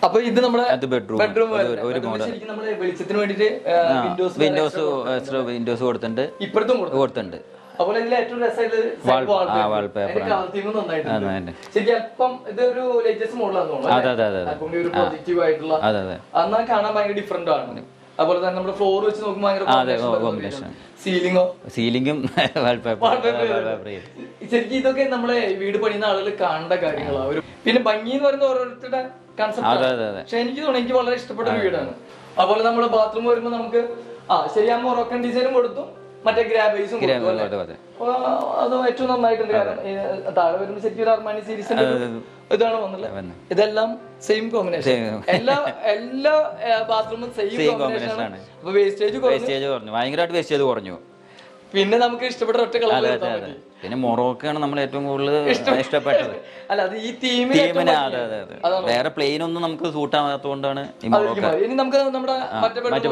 അപ്പൊ ഇത് നമ്മുടെ ബെഡ്റൂം വെളിച്ചത്തിന് വേണ്ടിട്ട് വിൻഡോസ് കൊടുത്തിട്ടുണ്ട്, ഇപ്പഴത്തും കൊടുത്തിട്ടുണ്ട്. അതുപോലെ ഇതിൽ ഏറ്റവും വാൾപേപ്പർ ശരിക്കും അല്പം ഇതൊരു ലേറ്റസ്റ്റ് മോഡലാണെന്ന് തോന്നുന്നു. എന്നാൽ കാണാൻ ഭയങ്കര ഡിഫറെന്റ് ആണ്. അതുപോലെ തന്നെ നമ്മുടെ ഫ്ലോർ വെച്ച് നോക്കുമ്പോൾ സീലിംഗും ശരിക്കും ഇതൊക്കെ നമ്മളെ വീട് പണിയുന്ന ആളുകൾ കാണേണ്ട കാര്യങ്ങളാണ്. പിന്നെ ഭംഗി എന്ന് പറയുന്നത് ഓരോരുത്തരുടെ കൺസെപ്റ്റ്. പക്ഷെ എനിക്ക് തോന്നുന്നു എനിക്ക് വളരെ ഇഷ്ടപ്പെട്ട ഒരു വീടാണ്. അതുപോലെ നമ്മള് ബാത്റൂം വരുമ്പോ നമുക്ക് ശരിയാ മൊറോക്കൻ ഡിസൈനും കൊടുത്തു, മറ്റേ ഗ്രാബൈസും അത് ഏറ്റവും നന്നായിട്ടുണ്ട്. കാരണം താഴെ വരുമ്പോ ശരിക്കും ഒരു അർമാനി സീരീസിന്റെ ഇതാണ് വന്നുള്ളത്. ഇതെല്ലാം സെയിം കോമ്പിനേഷൻ, എല്ലാ ബാത്റൂമും സെയിം കോമ്പിനേഷൻ ആണ്. അപ്പൊ വേസ്റ്റേജ് കുറഞ്ഞു, ഭയങ്കരമായിട്ട് വേസ്റ്റേജ് കുറഞ്ഞു. പിന്നെ നമുക്ക് ഇഷ്ടപ്പെട്ട ഒറ്റ കളർ. പിന്നെ മൊറോക്കാണ് നമ്മൾ ഏറ്റവും കൂടുതൽ ഇഷ്ടപ്പെട്ടത്. അല്ല അത് ഈ തീമിന് വേറെ പ്ലെയിൻ ഒന്നും നമുക്ക് സൂട്ട് ആവാത്തതുകൊണ്ടാണ് ഈ മൊറോക്ക. ഇനി നമുക്ക് നമ്മുടെ മറ്റേ